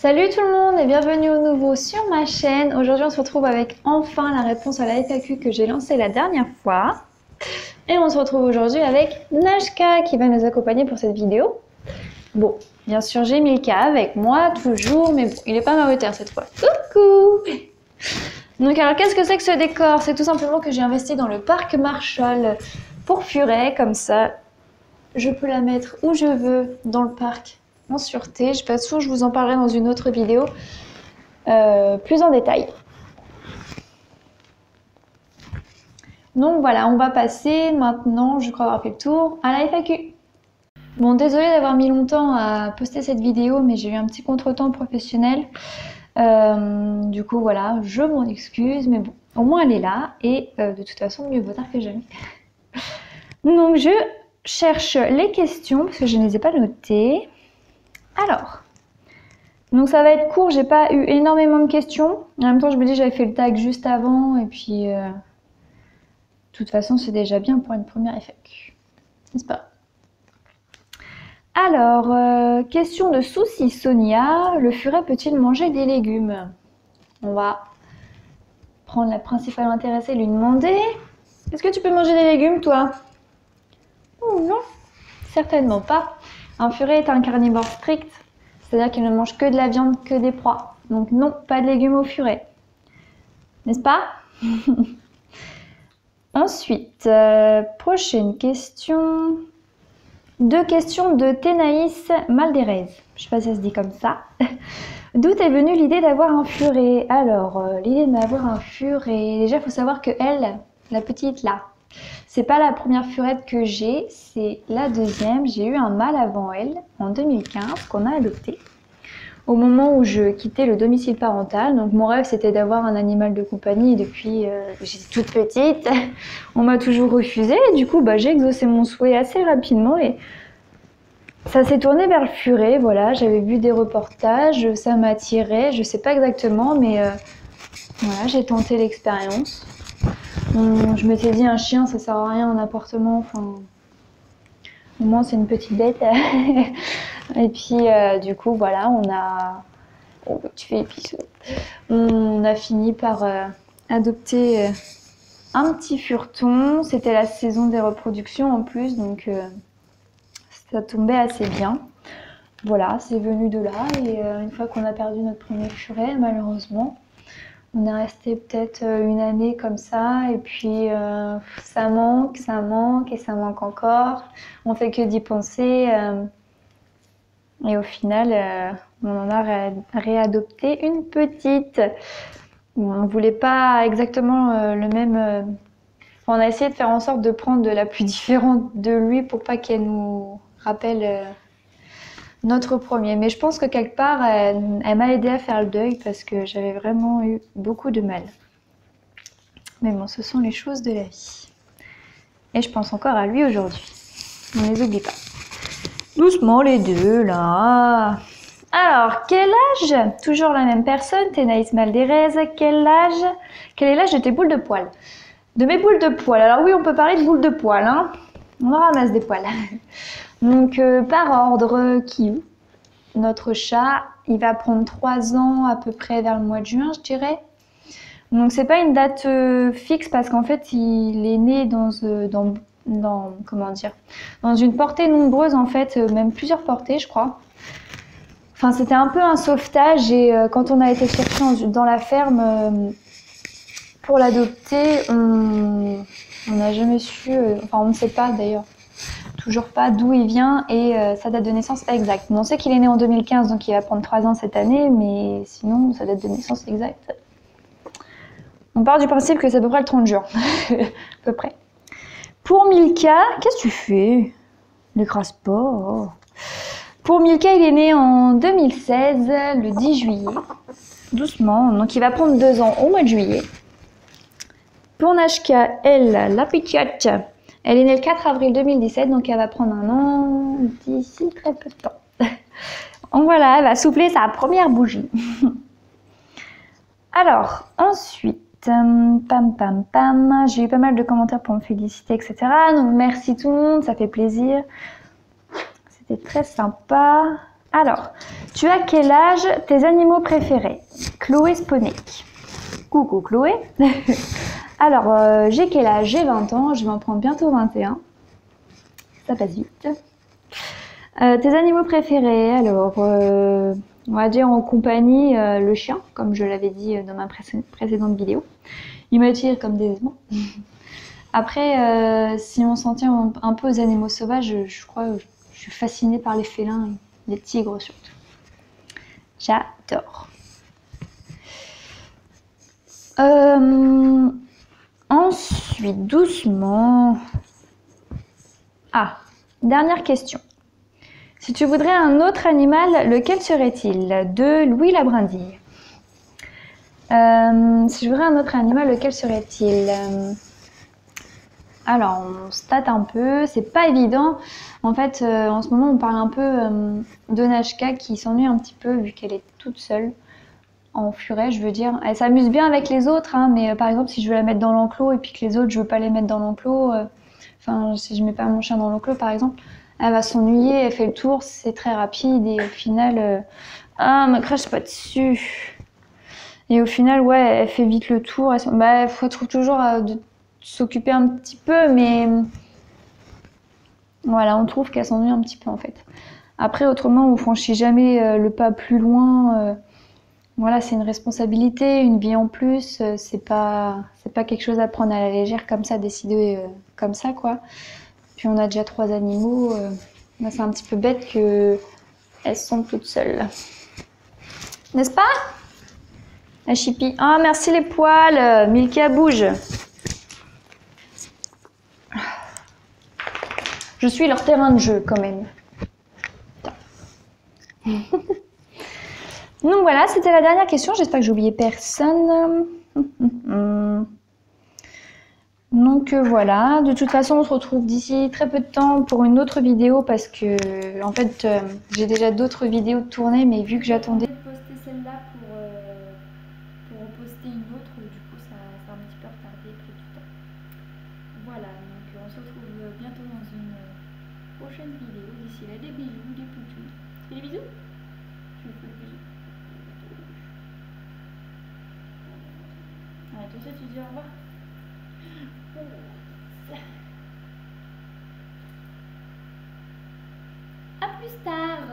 Salut tout le monde et bienvenue au nouveau sur ma chaîne. Aujourd'hui on se retrouve avec enfin la réponse à la FAQ que j'ai lancée la dernière fois. Et on se retrouve aujourd'hui avec Najka qui va nous accompagner pour cette vidéo. Bon, bien sûr j'ai Milka avec moi toujours, mais bon, il est pas majoritaire cette fois. Coucou! Donc alors qu'est-ce que c'est que ce décor? C'est tout simplement que j'ai investi dans le parc Marshall pour Furet, comme ça je peux la mettre où je veux dans le parc en sûreté. Je suis pas sûre, je vous en parlerai dans une autre vidéo plus en détail. Donc voilà, on va passer maintenant, je crois avoir fait le tour, à la FAQ. Bon, désolée d'avoir mis longtemps à poster cette vidéo, mais j'ai eu un petit contretemps professionnel. Du coup, voilà, je m'en excuse, mais bon, au moins elle est là, et de toute façon, mieux vaut tard que jamais. Donc je cherche les questions, parce que je ne les ai pas notées. Alors, donc ça va être court, j'ai pas eu énormément de questions. En même temps, je me dis j'avais fait le tag juste avant, et puis de toute façon, c'est déjà bien pour une première FAQ, n'est-ce pas? Alors, question de Souci Sonia, le furet peut-il manger des légumes? On va prendre la principale intéressée et lui demander, est-ce que tu peux manger des légumes toi? Oh non, certainement pas. Un furet est un carnivore strict, c'est-à-dire qu'il ne mange que de la viande, que des proies. Donc non, pas de légumes au furet. N'est-ce pas? Ensuite, prochaine question. Deux questions de Thénaïs Malderez. Je sais pas si ça se dit comme ça. D'où est venue l'idée d'avoir un furet? Alors, l'idée d'avoir un furet, déjà il faut savoir que elle, la petite là, c'est pas la première furette que j'ai, c'est la deuxième. J'ai eu un mâle avant elle, en 2015, qu'on a adopté. Au moment où je quittais le domicile parental, donc mon rêve c'était d'avoir un animal de compagnie et depuis que j'étais toute petite, on m'a toujours refusé et du coup j'ai exaucé mon souhait assez rapidement et ça s'est tourné vers le furet, voilà, j'avais vu des reportages, ça m'attirait, je sais pas exactement mais voilà, j'ai tenté l'expérience. Je m'étais dit un chien ça sert à rien en appartement, enfin au moins c'est une petite bête. Et puis du coup voilà, on a... Oh, tu fais épiceau. On a fini par adopter un petit fureton. C'était la saison des reproductions en plus, donc ça tombait assez bien. Voilà, c'est venu de là. Et une fois qu'on a perdu notre premier furet, malheureusement, on est resté peut-être une année comme ça. Et puis ça manque et ça manque encore. On fait que d'y penser. Et au final, on en a réadopté une petite. On ne voulait pas exactement le même... on a essayé de faire en sorte de prendre de la plus différente de lui pour pas qu'elle nous rappelle notre premier. Mais je pense que quelque part, elle m'a aidé à faire le deuil parce que j'avais vraiment eu beaucoup de mal. Mais bon, ce sont les choses de la vie. Et je pense encore à lui aujourd'hui. On ne les oublie pas. Doucement les deux, là. Alors, quel âge? Toujours la même personne, Thénaïs Malderez. Quel est l'âge de tes boules de poils? De mes boules de poils. Alors oui, on peut parler de boules de poils, hein. On en ramasse des poils. Donc, par ordre, Kiyu, notre chat, il va prendre 3 ans à peu près vers le mois de juin, je dirais. Donc, c'est pas une date fixe parce qu'en fait, il est né comment dire, dans une portée nombreuse en fait, même plusieurs portées je crois. Enfin c'était un peu un sauvetage et quand on a été chercher dans la ferme pour l'adopter, on n'a jamais su, enfin on ne sait pas d'ailleurs, toujours pas d'où il vient et sa date de naissance exacte. On sait qu'il est né en 2015 donc il va prendre 3 ans cette année mais sinon sa date de naissance exacte. On part du principe que c'est à peu près le 30 juin, à peu près. Pour Milka, qu'est-ce que tu fais? N'écrase pas. Oh. Pour Milka, il est né en 2016, le 10 juillet. Doucement, donc il va prendre 2 ans au mois de juillet. Pour Najka, elle, la petite, elle est née le 4 avril 2017, donc elle va prendre 1 an d'ici très peu de temps. Donc voilà, elle va souffler sa première bougie. Alors, ensuite... pam pam pam, j'ai eu pas mal de commentaires pour me féliciter, etc. Donc merci tout le monde, ça fait plaisir. C'était très sympa. Alors, tu as quel âge? Tes animaux préférés? Chloé Sponek. Coucou Chloé. Alors, j'ai quel âge? J'ai 20 ans, je vais en prendre bientôt 21. Ça passe vite. Tes animaux préférés? Alors, on va dire en compagnie, le chien, comme je l'avais dit dans ma précédente vidéo. Il m'attire comme des aimants. Après, si on s'en tient un peu aux animaux sauvages, je crois que je suis fascinée par les félins, et les tigres surtout. J'adore. Ensuite, doucement. Ah, dernière question. Si tu voudrais un autre animal, lequel serait-il? De Louis Labrindille. Si je voudrais un autre animal, lequel serait-il? Alors, on se tâte un peu, c'est pas évident. En fait, en ce moment, on parle un peu de Nashka qui s'ennuie un petit peu vu qu'elle est toute seule en furet, je veux dire. Elle s'amuse bien avec les autres, hein, mais par exemple, si je veux la mettre dans l'enclos et puis que les autres, je veux pas les mettre dans l'enclos, enfin, si je mets pas mon chien dans l'enclos, par exemple, elle va s'ennuyer, elle fait le tour, c'est très rapide et au final, ah, me crache pas dessus. Et au final, ouais, elle fait vite le tour. Bah, faut trouver toujours de s'occuper un petit peu, mais voilà, on trouve qu'elle s'ennuie un petit peu en fait. Après, autrement, on franchit jamais le pas plus loin. Voilà, c'est une responsabilité, une vie en plus. C'est pas quelque chose à prendre à la légère comme ça, décider comme ça, quoi. Puis on a déjà 3 animaux. Là, c'est un petit peu bête que elles sont toutes seules. N'est-ce pas? La chipie. Ah, merci les poils. Milka bouge. Je suis leur terrain de jeu quand même. Donc voilà, c'était la dernière question. J'espère que j'ai oublié personne. Donc voilà, de toute façon on se retrouve d'ici très peu de temps pour une autre vidéo parce que en fait j'ai déjà d'autres vidéos tournées mais vu que j'attendais de poster celle-là pour en poster une autre, du coup ça a un petit peu retardé, pris du temps. Voilà, donc on se retrouve bientôt dans une prochaine vidéo. D'ici là, des bisous, des poutous. Et des bisous? Je vous fais des bisous. Allez, toi aussi tu dis au revoir. À plus tard.